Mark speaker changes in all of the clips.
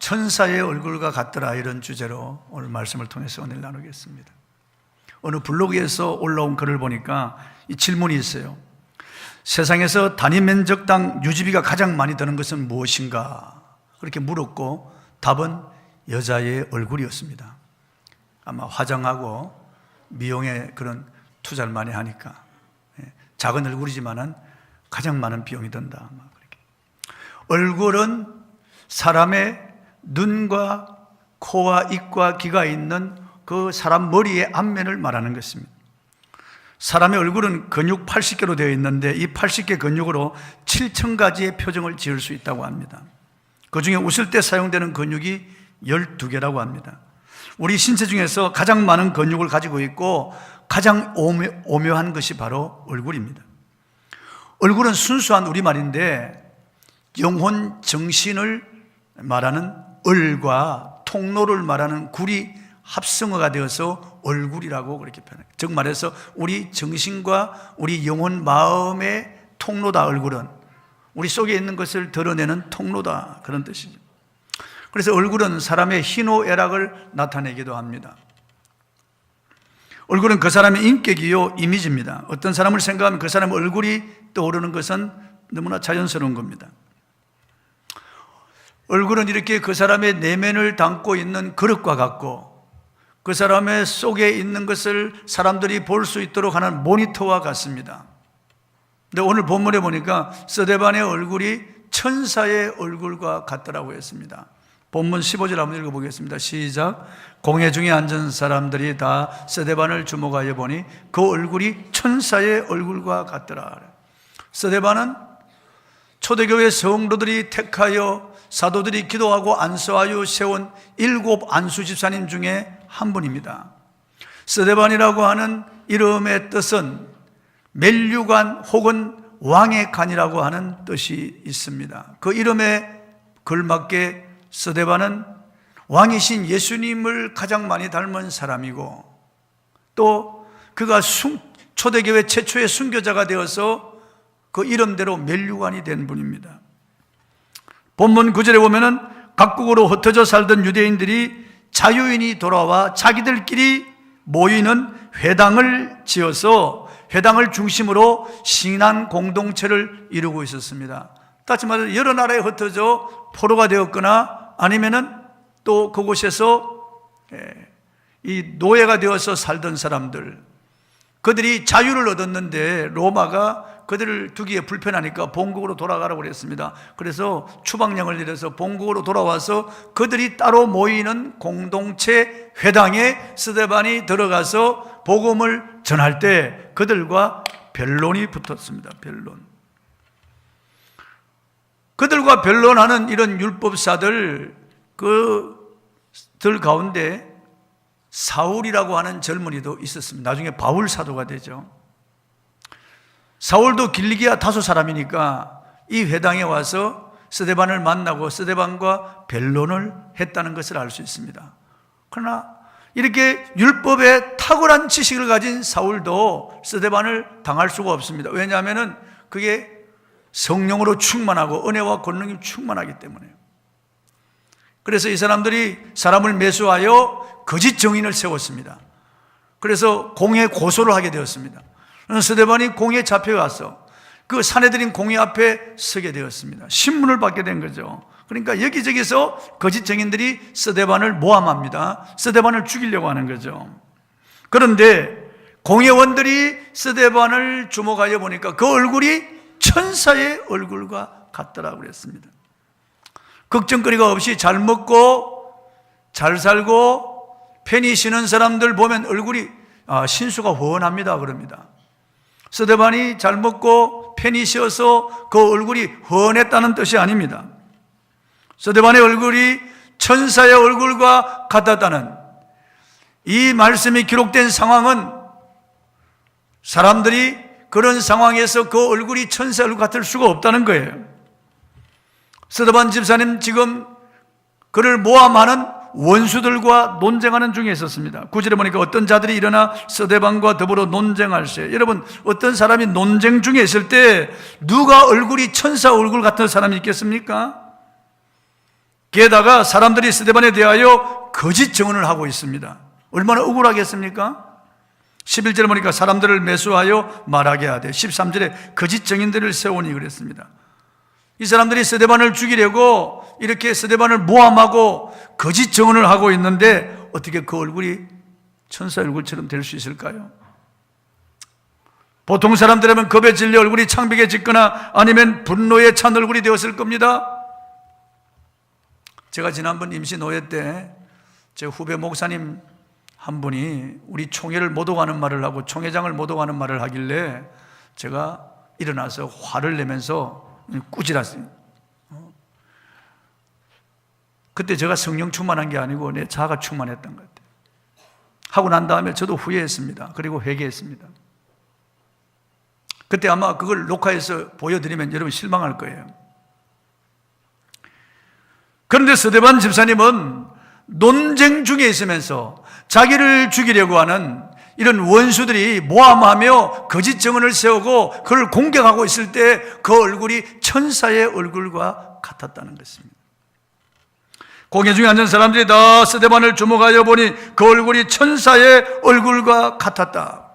Speaker 1: 천사의 얼굴과 같더라, 이런 주제로 오늘 말씀을 통해서 은혜를 나누겠습니다. 어느 블로그에서 올라온 글을 보니까 이 질문이 있어요. 세상에서 단위 면적당 유지비가 가장 많이 드는 것은 무엇인가? 그렇게 물었고 답은 여자의 얼굴이었습니다. 아마 화장하고 미용에 그런 투자를 많이 하니까 작은 얼굴이지만은 가장 많은 비용이 든다. 얼굴은 사람의 눈과 코와 입과 귀가 있는 그 사람 머리의 앞면을 말하는 것입니다. 사람의 얼굴은 근육 80개로 되어 있는데 이 80개 근육으로 7,000가지의 표정을 지을 수 있다고 합니다. 그 중에 웃을 때 사용되는 근육이 12개라고 합니다. 우리 신체 중에서 가장 많은 근육을 가지고 있고 가장 오묘한 것이 바로 얼굴입니다. 얼굴은 순수한 우리말인데 영혼, 정신을 말하는 을과 통로를 말하는 굴이 합성어가 되어서 얼굴이라고 그렇게 표현합니다. 즉 말해서 우리 정신과 우리 영혼, 마음의 통로다. 얼굴은 우리 속에 있는 것을 드러내는 통로다, 그런 뜻이죠. 그래서 얼굴은 사람의 희노애락을 나타내기도 합니다. 얼굴은 그 사람의 인격이요, 이미지입니다. 어떤 사람을 생각하면 그 사람의 얼굴이 떠오르는 것은 너무나 자연스러운 겁니다. 얼굴은 이렇게 그 사람의 내면을 담고 있는 그릇과 같고 그 사람의 속에 있는 것을 사람들이 볼 수 있도록 하는 모니터와 같습니다. 근데 오늘 본문에 보니까 스데반의 얼굴이 천사의 얼굴과 같더라고 했습니다. 본문 15절 한번 읽어보겠습니다. 시작. 공회 중에 앉은 사람들이 다 스데반을 주목하여 보니 그 얼굴이 천사의 얼굴과 같더라. 스데반은 초대교회 성도들이 택하여 사도들이 기도하고 안수하여 세운 7 안수 집사님 중에 한 분입니다. 스데반이라고 하는 이름의 뜻은 멜류관 혹은 왕의 간이라고 하는 뜻이 있습니다. 그 이름에 걸맞게 스데반은 왕이신 예수님을 가장 많이 닮은 사람이고 또 그가 초대교회 최초의 순교자가 되어서 그 이름대로 멜류관이 된 분입니다. 본문 9절에 보면은 각국으로 흩어져 살던 유대인들이 자유인이 돌아와 자기들끼리 모이는 회당을 지어서 회당을 중심으로 신앙 공동체를 이루고 있었습니다. 따지 말해서 여러 나라에 흩어져 포로가 되었거나 아니면은 또 그곳에서 이 노예가 되어서 살던 사람들, 그들이 자유를 얻었는데 로마가 그들을 두기에 불편하니까 본국으로 돌아가라고 그랬습니다. 그래서 추방령을 내려서 본국으로 돌아와서 그들이 따로 모이는 공동체 회당에 스데반이 들어가서 복음을 전할 때 그들과 변론이 붙었습니다. 변론. 그들과 변론하는 이런 율법사들, 그들 가운데 사울이라고 하는 젊은이도 있었습니다. 나중에 바울 사도가 되죠. 사울도 길리기아 다소 사람이니까 이 회당에 와서 스데반을 만나고 스데반과 변론을 했다는 것을 알 수 있습니다. 그러나 이렇게 율법에 탁월한 지식을 가진 사울도 스데반을 당할 수가 없습니다. 왜냐하면 그게 성령으로 충만하고 은혜와 권능이 충만하기 때문에요. 그래서 이 사람들이 사람을 매수하여 거짓 정인을 세웠습니다. 그래서 공회 고소를 하게 되었습니다. 스데반이 공회에 잡혀가서 그 사내들인 공회 앞에 서게 되었습니다. 신문을 받게 된 거죠. 그러니까 여기저기서 거짓 정인들이 스데반을 모함합니다. 스데반을 죽이려고 하는 거죠. 그런데 공회원들이 스데반을 주목하여 보니까 그 얼굴이 천사의 얼굴과 같더라고 그랬습니다. 걱정거리가 없이 잘 먹고 잘 살고 편히 쉬는 사람들 보면 얼굴이 신수가 훤합니다 그럽니다. 스데반이 잘 먹고 편히 쉬어서 그 얼굴이 훤했다는 뜻이 아닙니다. 스데반의 얼굴이 천사의 얼굴과 같았다는 이 말씀이 기록된 상황은 사람들이 그런 상황에서 그 얼굴이 천사의 얼굴 같을 수가 없다는 거예요. 스데반 집사님 지금 그를 모함하는 원수들과 논쟁하는 중에 있었습니다. 9절에 보니까 어떤 자들이 일어나 스데반과 더불어 논쟁할세. 여러분, 어떤 사람이 논쟁 중에 있을 때 누가 얼굴이 천사 얼굴 같은 사람이 있겠습니까? 게다가 사람들이 스데반에 대하여 거짓 증언을 하고 있습니다. 얼마나 억울하겠습니까? 11절에 보니까 사람들을 매수하여 말하게 하되, 13절에 거짓 증인들을 세우니 그랬습니다. 이 사람들이 스데반을 죽이려고 이렇게 스데반을 모함하고 거짓 증언을 하고 있는데 어떻게 그 얼굴이 천사 얼굴처럼 될 수 있을까요? 보통 사람들이라면 겁에 질려 얼굴이 창백해 짓거나 아니면 분노에 찬 얼굴이 되었을 겁니다. 제가 지난번 임시노예 때 제 후배 목사님 한 분이 우리 총회를 못 오가는 말을 하고 총회장을 못 오가는 말을 하길래 제가 일어나서 화를 내면서 꾸짖었어요. 그때 제가 성령 충만한 게 아니고 내 자아가 충만했던 것 같아요. 하고 난 다음에 저도 후회했습니다. 그리고 회개했습니다. 그때 아마 그걸 녹화해서 보여드리면 여러분 실망할 거예요. 그런데 스데반 집사님은 논쟁 중에 있으면서 자기를 죽이려고 하는 이런 원수들이 모함하며 거짓 증언을 세우고 그를 공격하고 있을 때 그 얼굴이 천사의 얼굴과 같았다는 것입니다. 공회 중에 앉은 사람들이 다 스데반을 주목하여 보니 그 얼굴이 천사의 얼굴과 같았다.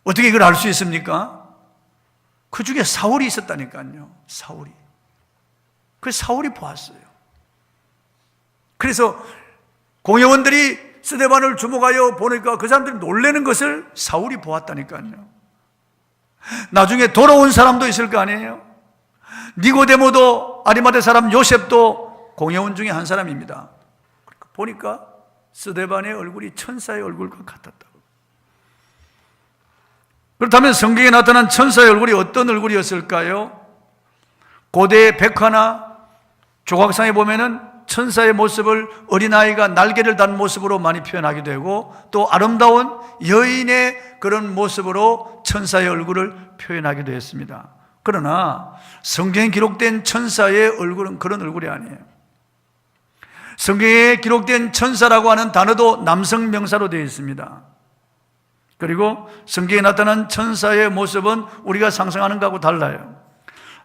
Speaker 1: 어떻게 이걸 알 수 있습니까? 그 중에 사울이 있었다니까요. 사울이. 그 사울이 보았어요. 그래서 공회원들이 스데반을 주목하여 보니까 그 사람들이 놀라는 것을 사울이 보았다니까요. 나중에 돌아온 사람도 있을 거 아니에요. 니고데모도 아리마대 사람 요셉도 공회원 중에 한 사람입니다. 보니까 스데반의 얼굴이 천사의 얼굴과 같았다고. 그렇다면 성경에 나타난 천사의 얼굴이 어떤 얼굴이었을까요? 고대 백화나 조각상에 보면은 천사의 모습을 어린아이가 날개를 단 모습으로 많이 표현하게 되고 또 아름다운 여인의 그런 모습으로 천사의 얼굴을 표현하기도 했습니다. 그러나 성경에 기록된 천사의 얼굴은 그런 얼굴이 아니에요. 성경에 기록된 천사라고 하는 단어도 남성 명사로 되어 있습니다. 그리고 성경에 나타난 천사의 모습은 우리가 상상하는 것하고 달라요.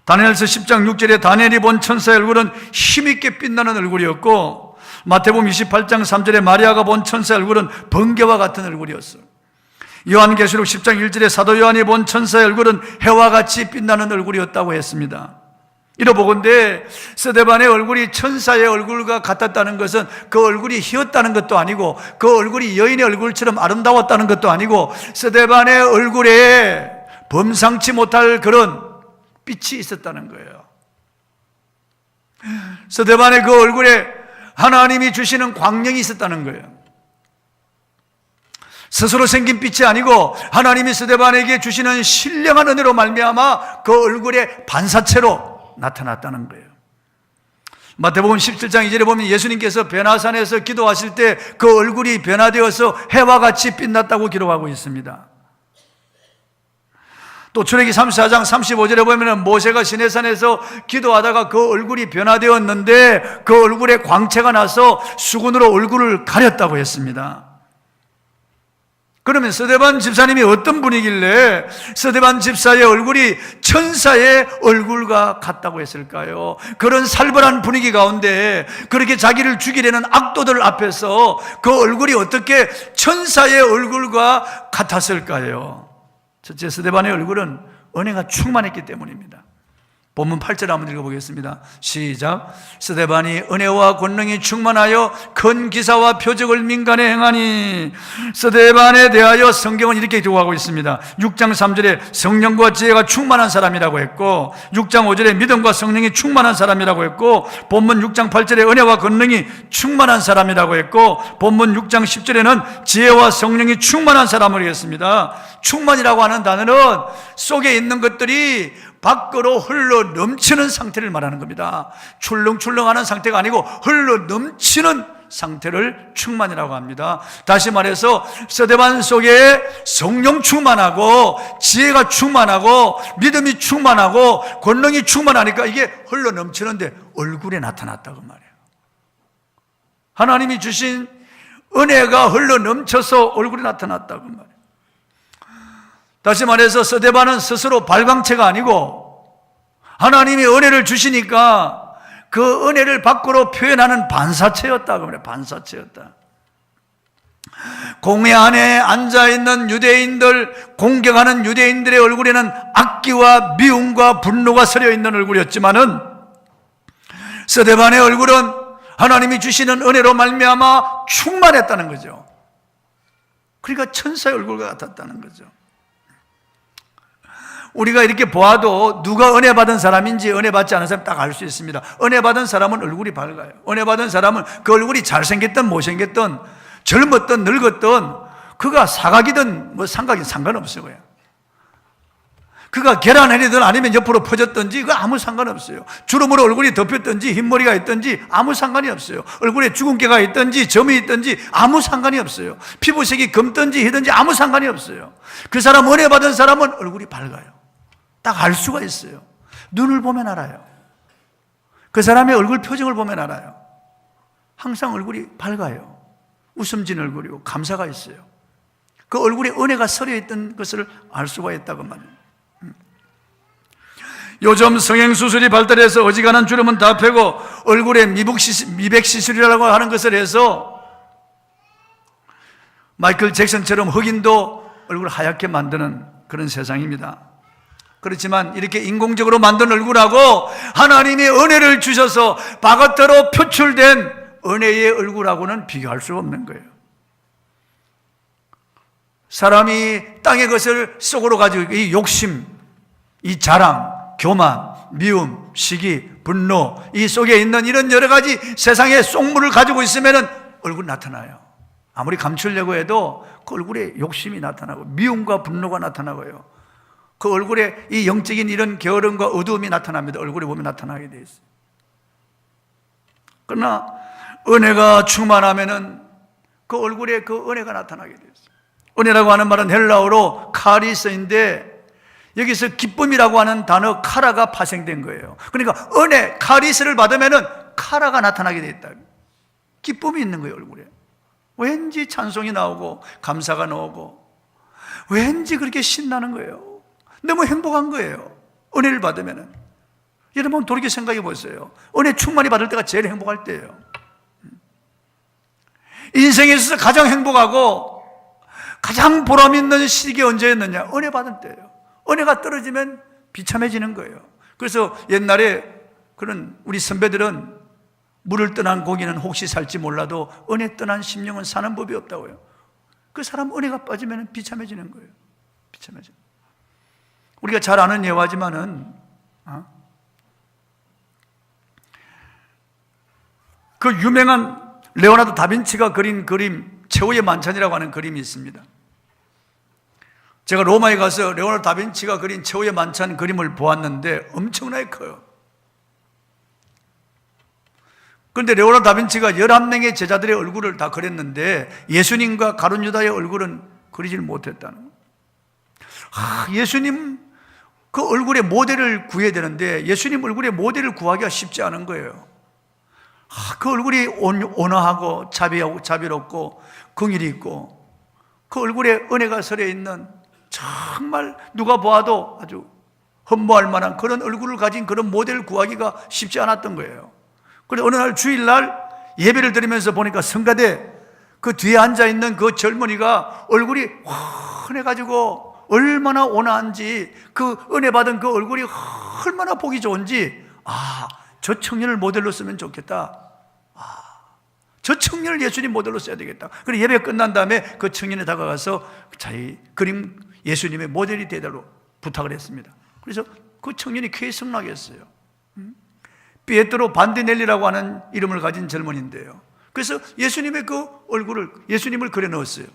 Speaker 1: 다니엘서 10장 6절에 다니엘이 본 천사의 얼굴은 힘있게 빛나는 얼굴이었고, 마태복음 28장 3절에 마리아가 본 천사의 얼굴은 번개와 같은 얼굴이었어요. 요한계시록 10장 1절에 사도 요한이 본 천사의 얼굴은 해와 같이 빛나는 얼굴이었다고 했습니다. 이러보건대 스데반의 얼굴이 천사의 얼굴과 같았다는 것은 그 얼굴이 희었다는 것도 아니고 그 얼굴이 여인의 얼굴처럼 아름다웠다는 것도 아니고 스데반의 얼굴에 범상치 못할 그런 빛이 있었다는 거예요. 스데반의 그 얼굴에 하나님이 주시는 광명이 있었다는 거예요. 스스로 생긴 빛이 아니고 하나님이 스데반에게 주시는 신령한 은혜로 말미암아 그 얼굴에 반사체로 나타났다는 거예요. 마태복음 17장 2절에 보면 예수님께서 베나산에서 기도하실 때 그 얼굴이 변화되어서 해와 같이 빛났다고 기록하고 있습니다. 또 출애기 34장 35절에 보면 모세가 시내산에서 기도하다가 그 얼굴이 변화되었는데 그 얼굴에 광채가 나서 수건으로 얼굴을 가렸다고 했습니다. 그러면 스데반 집사님이 어떤 분이길래 스데반 집사의 얼굴이 천사의 얼굴과 같다고 했을까요? 그런 살벌한 분위기 가운데 그렇게 자기를 죽이려는 악도들 앞에서 그 얼굴이 어떻게 천사의 얼굴과 같았을까요? 첫째, 스데반의 얼굴은 은혜가 충만했기 때문입니다. 본문 8절 한번 읽어보겠습니다. 시작. 스데반이 은혜와 권능이 충만하여 큰 기사와 표적을 민간에 행하니. 스데반에 대하여 성경은 이렇게 기록하고 있습니다. 6장 3절에 성령과 지혜가 충만한 사람이라고 했고, 6장 5절에 믿음과 성령이 충만한 사람이라고 했고, 본문 6장 8절에 은혜와 권능이 충만한 사람이라고 했고, 본문 6장 10절에는 지혜와 성령이 충만한 사람을 했습니다. 충만이라고 하는 단어는 속에 있는 것들이 밖으로 흘러 넘치는 상태를 말하는 겁니다. 출렁출렁하는 상태가 아니고 흘러 넘치는 상태를 충만이라고 합니다. 다시 말해서 스데반 속에 성령 충만하고 지혜가 충만하고 믿음이 충만하고 권능이 충만하니까 이게 흘러 넘치는데 얼굴에 나타났다고 말이에요. 하나님이 주신 은혜가 흘러 넘쳐서 얼굴에 나타났다고 말이에요. 다시 말해서 스데반은 스스로 발광체가 아니고 하나님이 은혜를 주시니까 그 은혜를 밖으로 표현하는 반사체였다. 그러면 반사체였다. 공회 안에 앉아있는 유대인들, 공경하는 유대인들의 얼굴에는 악기와 미움과 분노가 서려 있는 얼굴이었지만은 스데반의 얼굴은 하나님이 주시는 은혜로 말미암아 충만했다는 거죠. 그러니까 천사의 얼굴과 같았다는 거죠. 우리가 이렇게 보아도 누가 은혜 받은 사람인지 은혜 받지 않은 사람 딱 알 수 있습니다. 은혜 받은 사람은 얼굴이 밝아요. 은혜 받은 사람은 그 얼굴이 잘생겼든 못생겼든 젊었든 늙었든 그가 사각이든 뭐 삼각이든 상관없어요. 그가 계란헬이든 아니면 옆으로 퍼졌든지 그거 아무 상관없어요. 주름으로 얼굴이 덮였든지 흰머리가 있든지 아무 상관이 없어요. 얼굴에 주근깨가 있든지 점이 있든지 아무 상관이 없어요. 피부색이 검든지 희든지 아무 상관이 없어요. 그 사람 은혜 받은 사람은 얼굴이 밝아요. 딱 알 수가 있어요. 눈을 보면 알아요. 그 사람의 얼굴 표정을 보면 알아요. 항상 얼굴이 밝아요. 웃음 진 얼굴이고 감사가 있어요. 그 얼굴에 은혜가 서려 있던 것을 알 수가 있다고 말이에요. 요즘 성형수술이 발달해서 어지간한 주름은 다 빼고 얼굴에 미백시술이라고 하는 것을 해서 마이클 잭슨처럼 흑인도 얼굴을 하얗게 만드는 그런 세상입니다. 그렇지만 이렇게 인공적으로 만든 얼굴하고 하나님의 은혜를 주셔서 바깥으로 표출된 은혜의 얼굴하고는 비교할 수 없는 거예요. 사람이 땅의 것을 속으로 가지고 이 욕심, 이 자랑, 교만, 미움, 시기, 분노, 이 속에 있는 이런 여러 가지 세상의 속물을 가지고 있으면 얼굴이 나타나요. 아무리 감추려고 해도 그 얼굴에 욕심이 나타나고 미움과 분노가 나타나고요. 그 얼굴에 이 영적인 이런 게으름과 어두움이 나타납니다. 얼굴에 보면 나타나게 돼 있어요. 그러나 은혜가 충만하면은 그 얼굴에 그 은혜가 나타나게 돼 있어요. 은혜라고 하는 말은 헬라어로 카리스인데 여기서 기쁨이라고 하는 단어 카라가 파생된 거예요. 그러니까 은혜, 카리스를 받으면은 카라가 나타나게 돼 있다. 기쁨이 있는 거예요, 얼굴에. 왠지 찬송이 나오고 감사가 나오고 왠지 그렇게 신나는 거예요. 너무 행복한 거예요. 은혜를 받으면은. 여러분 돌이켜 생각해 보세요. 은혜 충만히 받을 때가 제일 행복할 때예요. 인생에 있어서 가장 행복하고 가장 보람 있는 시기가 언제였느냐? 은혜 받을 때예요. 은혜가 떨어지면 비참해지는 거예요. 그래서 옛날에 그런 우리 선배들은 물을 떠난 고기는 혹시 살지 몰라도 은혜 떠난 심령은 사는 법이 없다고요. 그 사람 은혜가 빠지면 비참해지는 거예요. 비참해져. 우리가 잘 아는 예화지만은 그 유명한 레오나르도 다빈치가 그린 그림 최후의 만찬이라고 하는 그림이 있습니다. 제가 로마에 가서 레오나르도 다빈치가 그린 최후의 만찬 그림을 보았는데 엄청나게 커요. 그런데 레오나르도 다빈치가 11명의 제자들의 얼굴을 다 그렸는데 예수님과 가룟 유다의 얼굴은 그리질 못했다는 거예요. 예수님 그 얼굴에 모델을 구해야 되는데 예수님 얼굴에 모델을 구하기가 쉽지 않은 거예요. 그 얼굴이 온화하고 자비롭고 긍휼이 있고 그 얼굴에 은혜가 서려 있는 정말 누가 보아도 아주 흠모할 만한 그런 얼굴을 가진 그런 모델을 구하기가 쉽지 않았던 거예요. 그래서 어느 날 주일날 예배를 드리면서 보니까 성가대 그 뒤에 앉아있는 그 젊은이가 얼굴이 환해가지고 얼마나 온화한지 그 은혜 받은 그 얼굴이 얼마나 보기 좋은지 저 청년을 모델로 쓰면 좋겠다. 저 청년을 예수님 모델로 써야 되겠다. 그래서 예배가 끝난 다음에 그 청년에 다가가서 자기 그림 예수님의 모델이 되도록 부탁을 했습니다. 그래서 그 청년이 쾌히 승낙했어요. 피에트로 반디넬리라고 하는 이름을 가진 젊은인데요. 그래서 예수님의 그 얼굴을 예수님을 그려 넣었어요.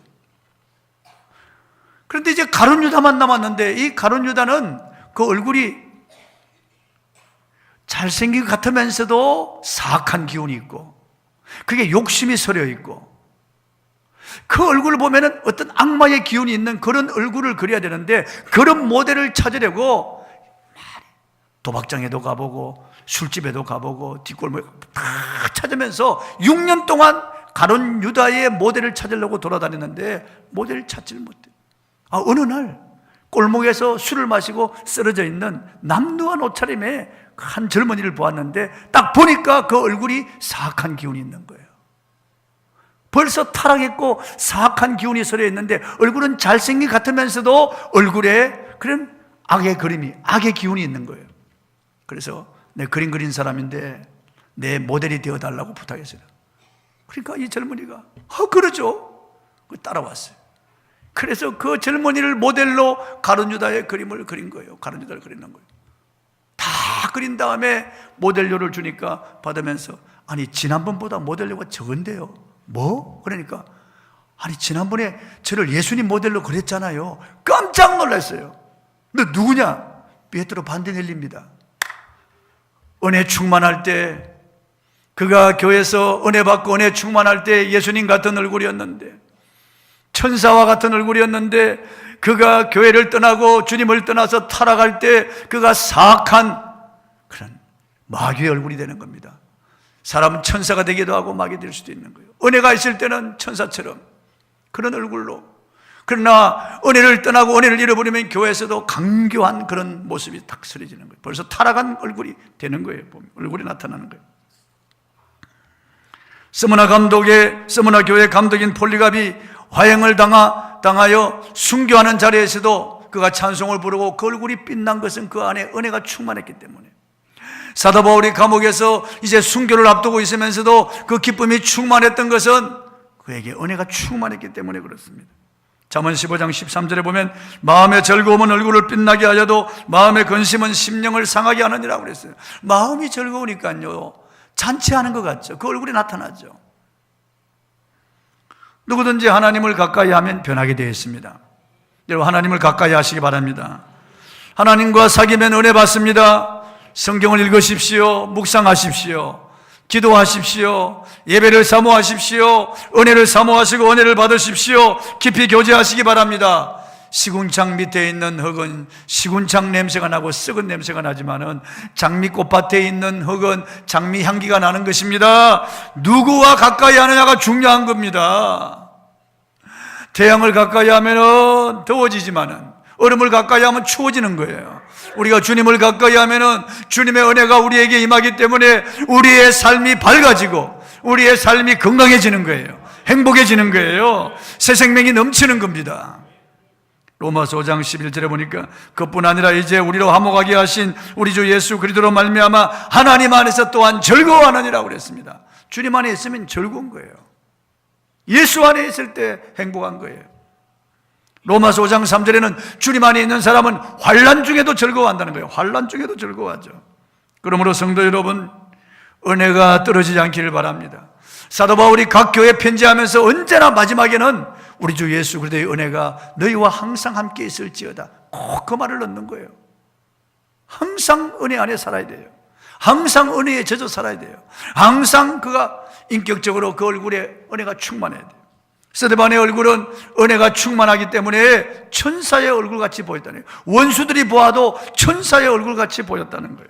Speaker 1: 그런데 이제 가룟 유다만 남았는데 이 가룟 유다는 그 얼굴이 잘생긴 것 같으면서도 사악한 기운이 있고 그게 욕심이 서려 있고 그 얼굴을 보면은 어떤 악마의 기운이 있는 그런 얼굴을 그려야 되는데 그런 모델을 찾으려고 도박장에도 가보고 술집에도 가보고 뒷골목에 다 찾으면서 6년 동안 가룟 유다의 모델을 찾으려고 돌아다녔는데 모델을 찾지를 못해. 어느 날 골목에서 술을 마시고 쓰러져 있는 남루한 옷차림의 한 젊은이를 보았는데 딱 보니까 그 얼굴이 사악한 기운이 있는 거예요. 벌써 타락했고 사악한 기운이 서려 있는데 얼굴은 잘생긴 것 같으면서도 얼굴에 그런 악의 그림이, 악의 기운이 있는 거예요. 그래서 내 그림 그린 사람인데 내 모델이 되어달라고 부탁했어요. 그러니까 이 젊은이가 그러죠. 따라왔어요. 그래서 그 젊은이를 모델로 가룟 유다의 그림을 그린 거예요. 가룟 유다를 그리는 거예요. 다 그린 다음에 모델료를 주니까 받으면서 아니 지난번보다 모델료가 적은데요. 뭐? 그러니까 아니 지난번에 저를 예수님 모델로 그렸잖아요. 깜짝 놀랐어요. 너 누구냐? 베드로 반데넬리입니다. 은혜 충만할 때 그가 교회에서 은혜 받고 은혜 충만할 때 예수님 같은 얼굴이었는데 천사와 같은 얼굴이었는데 그가 교회를 떠나고 주님을 떠나서 타락할 때 그가 사악한 그런 마귀의 얼굴이 되는 겁니다. 사람은 천사가 되기도 하고 마귀가 될 수도 있는 거예요. 은혜가 있을 때는 천사처럼 그런 얼굴로, 그러나 은혜를 떠나고 은혜를 잃어버리면 교회에서도 강교한 그런 모습이 딱 서려지는 거예요. 벌써 타락한 얼굴이 되는 거예요. 얼굴이 나타나는 거예요. 스무나 교회 감독인 폴리갑이 화형을 당하여 순교하는 자리에서도 그가 찬송을 부르고 그 얼굴이 빛난 것은 그 안에 은혜가 충만했기 때문에, 사도 바울이 감옥에서 이제 순교를 앞두고 있으면서도 그 기쁨이 충만했던 것은 그에게 은혜가 충만했기 때문에 그렇습니다. 잠언 15장 13절에 보면 마음의 즐거움은 얼굴을 빛나게 하여도 마음의 근심은 심령을 상하게 하느니라고 그랬어요. 마음이 즐거우니까요 잔치하는 것 같죠. 그 얼굴이 나타나죠. 누구든지 하나님을 가까이 하면 변하게 되어 있습니다. 여러분 하나님을 가까이 하시기 바랍니다. 하나님과 사귀면 은혜 받습니다. 성경을 읽으십시오. 묵상하십시오. 기도하십시오. 예배를 사모하십시오. 은혜를 사모하시고 은혜를 받으십시오. 깊이 교제하시기 바랍니다. 시궁창 밑에 있는 흙은 시궁창 냄새가 나고 썩은 냄새가 나지만은 장미꽃밭에 있는 흙은 장미 향기가 나는 것입니다. 누구와 가까이 하느냐가 중요한 겁니다. 태양을 가까이 하면은 더워지지만은 얼음을 가까이 하면 추워지는 거예요. 우리가 주님을 가까이 하면은 주님의 은혜가 우리에게 임하기 때문에 우리의 삶이 밝아지고 우리의 삶이 건강해지는 거예요. 행복해지는 거예요. 새 생명이 넘치는 겁니다. 로마서 5장 11절에 보니까 그뿐 아니라 이제 우리로 화목하게 하신 우리 주 예수 그리스도로 말미암아 하나님 안에서 또한 즐거워하느니라고 그랬습니다. 주님 안에 있으면 즐거운 거예요. 예수 안에 있을 때 행복한 거예요. 로마서 5장 3절에는 주님 안에 있는 사람은 환난 중에도 즐거워한다는 거예요. 환난 중에도 즐거워하죠. 그러므로 성도 여러분, 은혜가 떨어지지 않기를 바랍니다. 사도 바울이 각 교회에 편지하면서 언제나 마지막에는 우리 주 예수 그리스도의 은혜가 너희와 항상 함께 있을지어다, 꼭 그 말을 넣는 거예요. 항상 은혜 안에 살아야 돼요. 항상 은혜에 젖어 살아야 돼요. 항상 그가 인격적으로 그 얼굴에 은혜가 충만해야 돼요. 스데반의 얼굴은 은혜가 충만하기 때문에 천사의 얼굴같이 보였다는 거예요. 원수들이 보아도 천사의 얼굴같이 보였다는 거예요.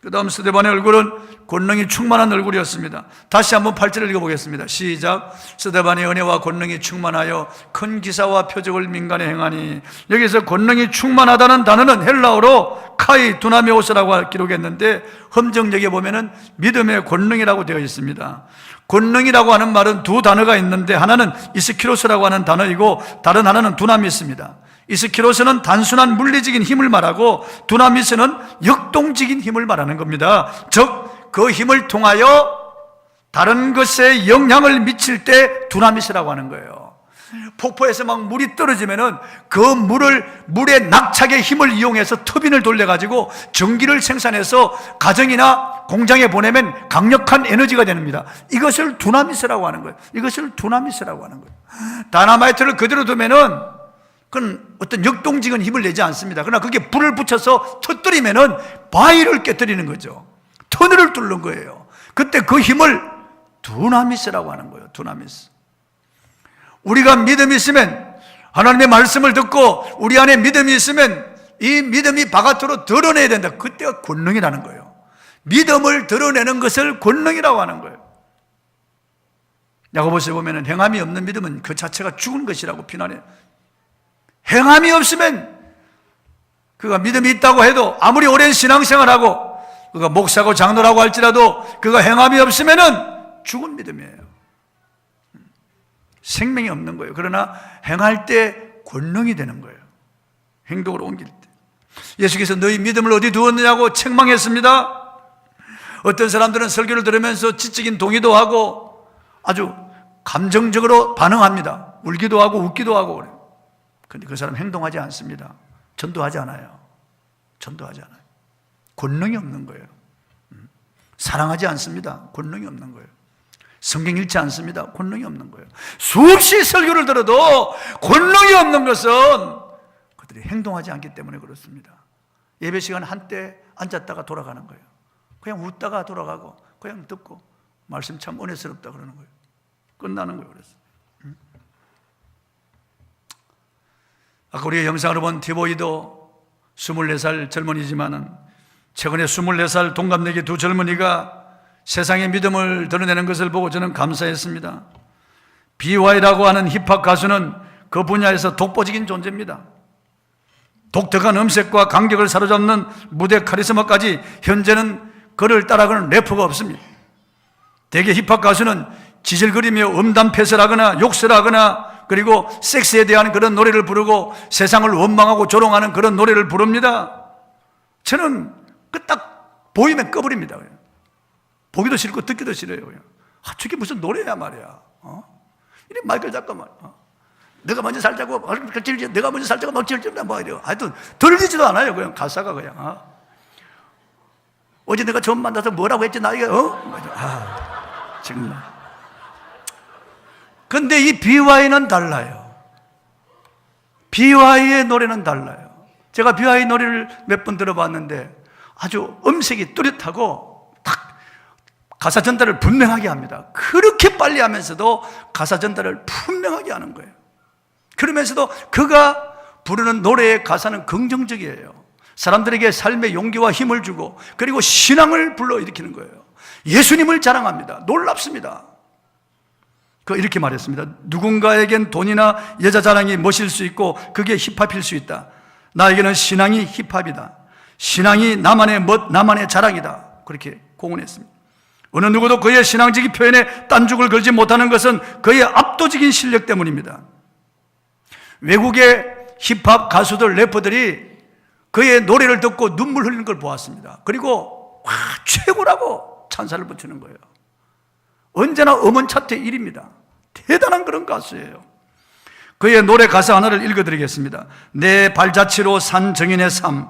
Speaker 1: 그 다음 스데반의 얼굴은 권능이 충만한 얼굴이었습니다. 다시 한번 8절을 읽어보겠습니다. 시작. 스데반의 은혜와 권능이 충만하여 큰 기사와 표적을 민간에 행하니, 여기서 권능이 충만하다는 단어는 헬라어로 카이 두나미오스라고 기록했는데 함정역에 보면은 믿음의 권능이라고 되어 있습니다. 권능이라고 하는 말은 두 단어가 있는데 하나는 이스키로스라고 하는 단어이고 다른 하나는 두나미스입니다. 이스키로스는 단순한 물리적인 힘을 말하고 두나미스는 역동적인 힘을 말하는 겁니다. 즉 그 힘을 통하여 다른 것에 영향을 미칠 때 두나미스라고 하는 거예요. 폭포에서 막 물이 떨어지면은 그 물의 낙착의 힘을 이용해서 터빈을 돌려가지고 전기를 생산해서 가정이나 공장에 보내면 강력한 에너지가 됩니다. 이것을 두나미스라고 하는 거예요. 이것을 두나미스라고 하는 거예요. 다이나마이트를 그대로 두면은 그건 어떤 역동적인 힘을 내지 않습니다. 그러나 그게 불을 붙여서 터뜨리면은 바위를 깨뜨리는 거죠. 터널을 뚫는 거예요. 그때 그 힘을 두나미스라고 하는 거예요. 두나미스. 우리가 믿음이 있으면, 하나님의 말씀을 듣고 우리 안에 믿음이 있으면 이 믿음이 바깥으로 드러내야 된다. 그때가 권능이라는 거예요. 믿음을 드러내는 것을 권능이라고 하는 거예요. 야고보서에 보면 행함이 없는 믿음은 그 자체가 죽은 것이라고 비난해요. 행함이 없으면 그가 믿음이 있다고 해도 아무리 오랜 신앙생활하고 그가 목사고 장로라고 할지라도 그가 행함이 없으면은 죽은 믿음이에요. 생명이 없는 거예요. 그러나 행할 때 권능이 되는 거예요. 행동으로 옮길 때. 예수께서 너희 믿음을 어디 두었느냐고 책망했습니다. 어떤 사람들은 설교를 들으면서 지적인 동의도 하고 아주 감정적으로 반응합니다. 울기도 하고 웃기도 하고 그래요. 그런데 그 사람 행동하지 않습니다. 전도하지 않아요. 전도하지 않아요. 권능이 없는 거예요. 사랑하지 않습니다. 권능이 없는 거예요. 성경 읽지 않습니다. 권능이 없는 거예요. 수없이 설교를 들어도 권능이 없는 것은 그들이 행동하지 않기 때문에 그렇습니다. 예배 시간 한때 앉았다가 돌아가는 거예요. 그냥 웃다가 돌아가고 그냥 듣고 말씀 참 은혜스럽다 그러는 거예요. 끝나는 거예요. 그래서 아까 우리가 영상으로 본 티보이도 24살 젊은이지만은 최근에 24살 동갑내기 두 젊은이가 세상의 믿음을 드러내는 것을 보고 저는 감사했습니다. BY라고 하는 힙합 가수는 그 분야에서 독보적인 존재입니다. 독특한 음색과 간격을 사로잡는 무대 카리스마까지 현재는 그를 따라가는 래퍼가 없습니다. 대개 힙합 가수는 지질거리며 음담패설하거나 욕설하거나 그리고 섹스에 대한 그런 노래를 부르고 세상을 원망하고 조롱하는 그런 노래를 부릅니다. 저는 그 딱 보이면 꺼버립니다. 보기도 싫고 듣기도 싫어요. 저게 무슨 노래야 말이야. 이래 마이클 잭슨 말이야. 내가 먼저 살자고 내가 먼저 살자고 막 질질다 뭐 이래요. 하여튼 들리지도 않아요. 그냥 가사가 그냥. 어제 내가 처음 만나서 뭐라고 했지 나이가 정말. 근데 이 BY는 달라요. BY의 노래는 달라요. 제가 BY 노래를 몇 번 들어봤는데 아주 음색이 뚜렷하고 딱 가사 전달을 분명하게 합니다. 그렇게 빨리 하면서도 가사 전달을 분명하게 하는 거예요. 그러면서도 그가 부르는 노래의 가사는 긍정적이에요. 사람들에게 삶의 용기와 힘을 주고 그리고 신앙을 불러일으키는 거예요. 예수님을 자랑합니다. 놀랍습니다. 그 이렇게 말했습니다. 누군가에겐 돈이나 여자 자랑이 멋일 수 있고 그게 힙합일 수 있다. 나에게는 신앙이 힙합이다. 신앙이 나만의 멋, 나만의 자랑이다. 그렇게 공언했습니다. 어느 누구도 그의 신앙적인 표현에 딴죽을 걸지 못하는 것은 그의 압도적인 실력 때문입니다. 외국의 힙합 가수들, 래퍼들이 그의 노래를 듣고 눈물 흘리는 걸 보았습니다. 그리고 최고라고 찬사를 붙이는 거예요. 언제나 음원 차트 1위입니다. 대단한 그런 가수예요. 그의 노래 가사 하나를 읽어드리겠습니다. 내 발자취로 산 정인의 삶,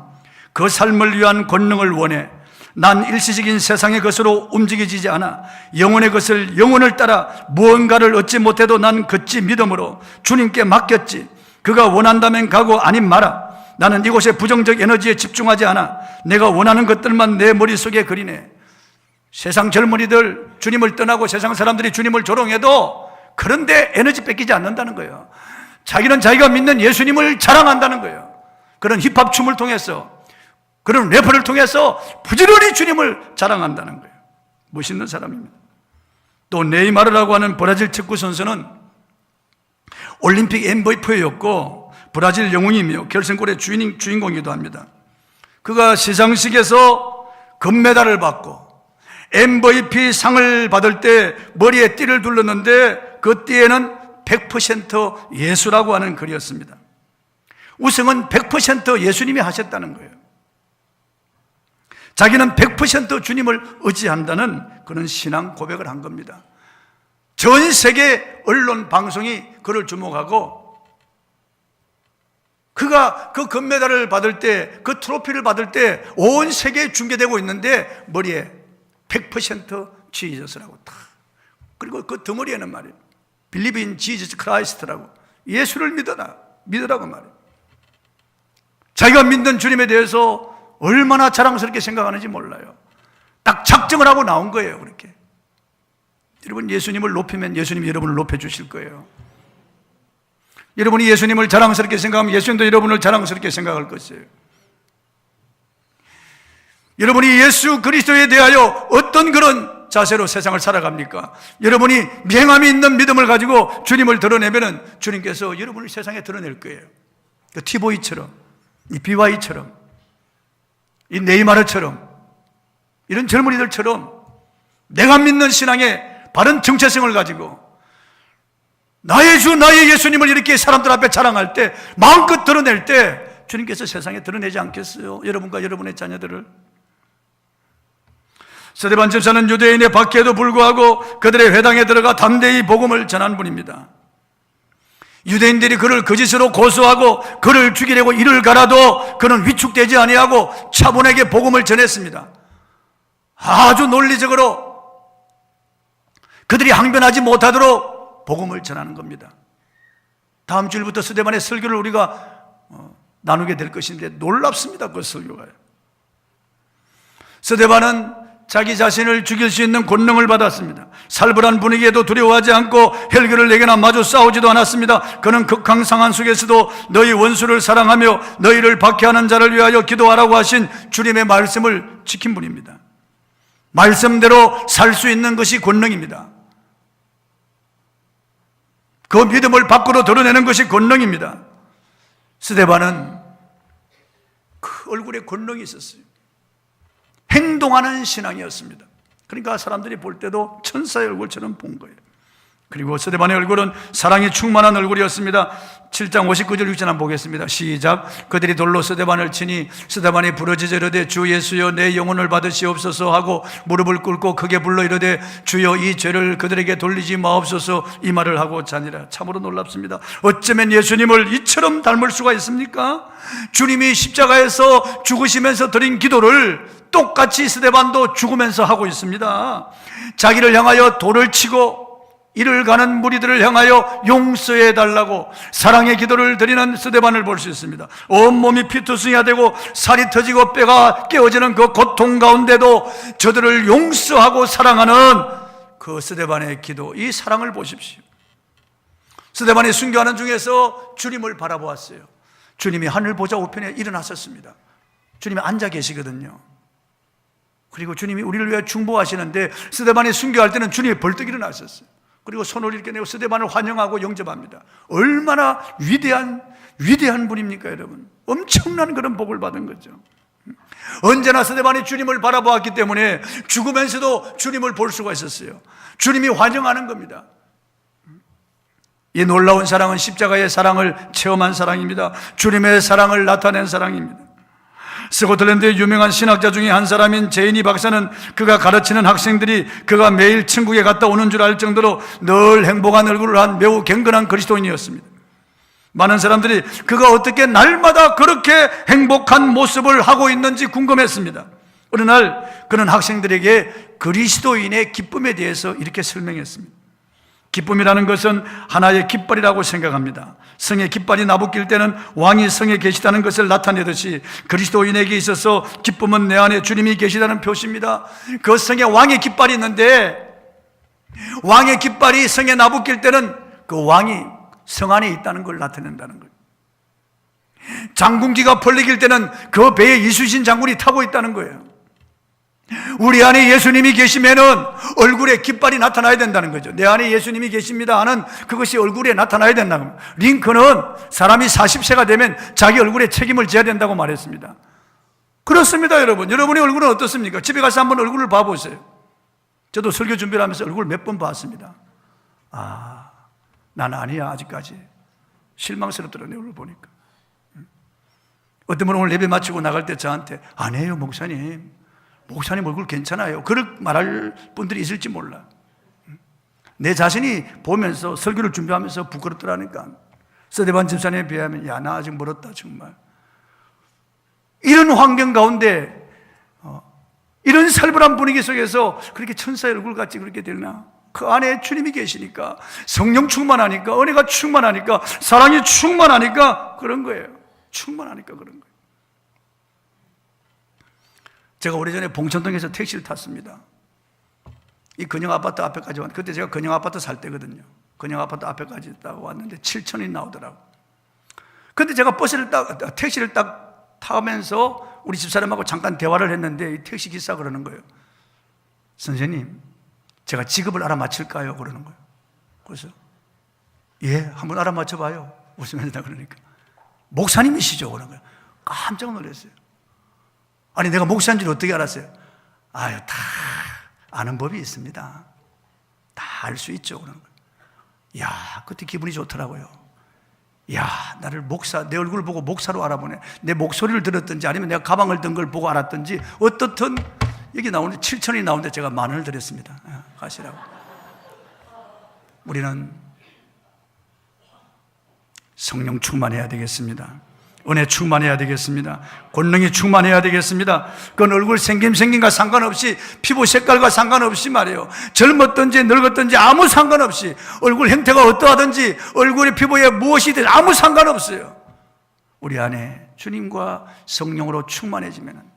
Speaker 1: 그 삶을 위한 권능을 원해. 난 일시적인 세상의 것으로 움직여지지 않아. 영혼의 것을 영혼을 따라 무언가를 얻지 못해도 난 걷지 믿음으로 주님께 맡겼지. 그가 원한다면 가고 아님 마라. 나는 이곳에 부정적 에너지에 집중하지 않아. 내가 원하는 것들만 내 머릿속에 그리네. 세상 젊은이들 주님을 떠나고 세상 사람들이 주님을 조롱해도 그런데 에너지 뺏기지 않는다는 거예요. 자기는 자기가 믿는 예수님을 자랑한다는 거예요. 그런 힙합 춤을 통해서, 그런 래퍼를 통해서 부지런히 주님을 자랑한다는 거예요. 멋있는 사람입니다. 또 네이마르라고 하는 브라질 축구 선수는 올림픽 MVP였고 브라질 영웅이며 결승골의 주인공이기도 합니다. 그가 시상식에서 금메달을 받고 MVP 상을 받을 때 머리에 띠를 둘렀는데 그 띠에는 100% 예수라고 하는 글이었습니다. 우승은 100% 예수님이 하셨다는 거예요. 자기는 100% 주님을 의지한다는 그런 신앙 고백을 한 겁니다. 전 세계 언론 방송이 그를 주목하고 그가 그 금메달을 받을 때, 그 트로피를 받을 때 온 세계에 중계되고 있는데 머리에 100% 지저스라고 다. 그리고 그 덩어리에는 말이에요. Believe in Jesus Christ라고. 예수를 믿으라고 말이에요. 자기가 믿는 주님에 대해서 얼마나 자랑스럽게 생각하는지 몰라요. 딱 작정을 하고 나온 거예요, 그렇게. 여러분, 예수님을 높이면 예수님이 여러분을 높여주실 거예요. 여러분이 예수님을 자랑스럽게 생각하면 예수님도 여러분을 자랑스럽게 생각할 것이에요. 여러분이 예수 그리스도에 대하여 어떤 그런 자세로 세상을 살아갑니까? 여러분이 명함이 있는 믿음을 가지고 주님을 드러내면 주님께서 여러분을 세상에 드러낼 거예요. 티보이처럼, 이 BY처럼 이 네이마르처럼, 이런 젊은이들처럼 내가 믿는 신앙의 바른 정체성을 가지고 나의 주, 나의 예수님을 이렇게 사람들 앞에 자랑할 때, 마음껏 드러낼 때 주님께서 세상에 드러내지 않겠어요? 여러분과 여러분의 자녀들을. 스데반 집사는 유대인의 박해에도 불구하고 그들의 회당에 들어가 담대히 복음을 전한 분입니다. 유대인들이 그를 거짓으로 고소하고 그를 죽이려고 이를 갈아도 그는 위축되지 아니하고 차분하게 복음을 전했습니다. 아주 논리적으로 그들이 항변하지 못하도록 복음을 전하는 겁니다. 다음 주일부터 스데반의 설교를 우리가 나누게 될 것인데 놀랍습니다. 그 설교가요. 스데반은 자기 자신을 죽일 수 있는 권능을 받았습니다. 살벌한 분위기에도 두려워하지 않고 헬기를 내게나 마주 싸우지도 않았습니다. 그는 극한 상황 속에서도 너희 원수를 사랑하며 너희를 박해하는 자를 위하여 기도하라고 하신 주님의 말씀을 지킨 분입니다. 말씀대로 살 수 있는 것이 권능입니다. 그 믿음을 밖으로 드러내는 것이 권능입니다. 스데반은 그 얼굴에 권능이 있었어요. 행동하는 신앙이었습니다. 그러니까 사람들이 볼 때도 천사의 얼굴처럼 본 거예요. 그리고 스데반의 얼굴은 사랑이 충만한 얼굴이었습니다. 7장 59절 6절 한번 보겠습니다. 시작. 그들이 돌로 스데반을 치니 스데반이 부르짖어 이르되 주 예수여 내 영혼을 받으시옵소서 하고 무릎을 꿇고 크게 불러 이르되 주여 이 죄를 그들에게 돌리지 마옵소서 이 말을 하고 자니라. 참으로 놀랍습니다. 어쩌면 예수님을 이처럼 닮을 수가 있습니까? 주님이 십자가에서 죽으시면서 드린 기도를 똑같이 스데반도 죽으면서 하고 있습니다. 자기를 향하여 돌을 치고 이를 가는 무리들을 향하여 용서해 달라고 사랑의 기도를 드리는 스데반을 볼 수 있습니다. 온몸이 피투성이가 되고 살이 터지고 뼈가 깨어지는 그 고통 가운데도 저들을 용서하고 사랑하는 그 스데반의 기도, 이 사랑을 보십시오. 스데반이 순교하는 중에서 주님을 바라보았어요. 주님이 하늘 보좌 우편에 일어나셨습니다. 주님이 앉아 계시거든요. 그리고 주님이 우리를 위해 중보하시는데 스데반이 순교할 때는 주님이 벌떡 일어나셨어요. 그리고 손을 이렇게 내고 스데반을 환영하고 영접합니다. 얼마나 위대한 분입니까, 여러분? 엄청난 그런 복을 받은 거죠. 언제나 스데반이 주님을 바라보았기 때문에 죽으면서도 주님을 볼 수가 있었어요. 주님이 환영하는 겁니다. 이 놀라운 사랑은 십자가의 사랑을 체험한 사랑입니다. 주님의 사랑을 나타낸 사랑입니다. 스코틀랜드의 유명한 신학자 중에 한 사람인 제이니 박사는 그가 가르치는 학생들이 그가 매일 천국에 갔다 오는 줄 알 정도로 늘 행복한 얼굴을 한 매우 경건한 그리스도인이었습니다. 많은 사람들이 그가 어떻게 날마다 그렇게 행복한 모습을 하고 있는지 궁금했습니다. 어느 날 그는 학생들에게 그리스도인의 기쁨에 대해서 이렇게 설명했습니다. 기쁨이라는 것은 하나의 깃발이라고 생각합니다. 성의 깃발이 나부낄 때는 왕이 성에 계시다는 것을 나타내듯이 그리스도인에게 있어서 기쁨은 내 안에 주님이 계시다는 표시입니다. 그 성에 왕의 깃발이 있는데 왕의 깃발이 성에 나부낄 때는 그 왕이 성 안에 있다는 걸 나타낸다는 거예요. 장군기가 펄리길 때는 그 배에 이순신 장군이 타고 있다는 거예요. 우리 안에 예수님이 계시면은 얼굴에 깃발이 나타나야 된다는 거죠. 내 안에 예수님이 계십니다 하는 그것이 얼굴에 나타나야 된다는 겁니다. 링컨은 사람이 40세가 되면 자기 얼굴에 책임을 져야 된다고 말했습니다. 그렇습니다, 여러분. 여러분의 얼굴은 어떻습니까? 집에 가서 한번 얼굴을 봐보세요. 저도 설교 준비를 하면서 얼굴 몇 번 봤습니다. 난 아니야, 아직까지. 실망스럽더라, 내 얼굴 보니까. 어떤 분은 오늘 예배 마치고 나갈 때 저한테 아니에요, 목사님 얼굴 괜찮아요. 그렇게 말할 분들이 있을지 몰라. 내 자신이 보면서 설교를 준비하면서 부끄럽더라니까. 스데반 집사님에 비하면 나 아직 멀었다 정말. 이런 환경 가운데 이런 살벌한 분위기 속에서 그렇게 천사의 얼굴같이 그렇게 되나? 그 안에 주님이 계시니까, 성령 충만하니까, 은혜가 충만하니까, 사랑이 충만하니까 그런 거예요. 충만하니까 그런 거예요. 제가 오래전에 봉천동에서 택시를 탔습니다. 이 근영 아파트 앞에까지 왔는데, 그때 제가 근영 아파트 살 때거든요. 근영 아파트 앞에까지 딱 왔는데 7,000원이 나오더라고. 근데 제가 택시를 딱 타면서 우리 집사람하고 잠깐 대화를 했는데 이 택시 기사 그러는 거예요. 선생님, 제가 직업을 알아맞힐까요? 그러는 거예요. 그래서 한번 알아맞혀봐요. 웃으면서 그러니까 목사님이시죠? 그러는 거예요. 깜짝 놀랐어요. 아니, 내가 목사인 줄 어떻게 알았어요? 아유, 다 아는 법이 있습니다. 다 알 수 있죠. 그런 걸. 야, 그때 기분이 좋더라고요. 야, 나를 내 얼굴을 보고 목사로 알아보네. 내 목소리를 들었든지 아니면 내가 가방을 든 걸 보고 알았든지 어떻든 여기 나오는데 7천이 나오는데 제가 10,000원을 드렸습니다. 가시라고. 우리는 성령 충만해야 되겠습니다. 은혜 충만해야 되겠습니다. 권능이 충만해야 되겠습니다. 그건 얼굴 생김과 상관없이, 피부 색깔과 상관없이 말이에요. 젊었든지 늙었든지 아무 상관없이, 얼굴 형태가 어떠하든지, 얼굴의 피부에 무엇이든 아무 상관없어요. 우리 안에 주님과 성령으로 충만해지면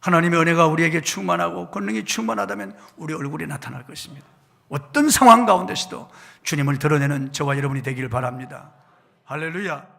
Speaker 1: 하나님의 은혜가 우리에게 충만하고 권능이 충만하다면 우리 얼굴이 나타날 것입니다. 어떤 상황 가운데서도 주님을 드러내는 저와 여러분이 되기를 바랍니다. 할렐루야.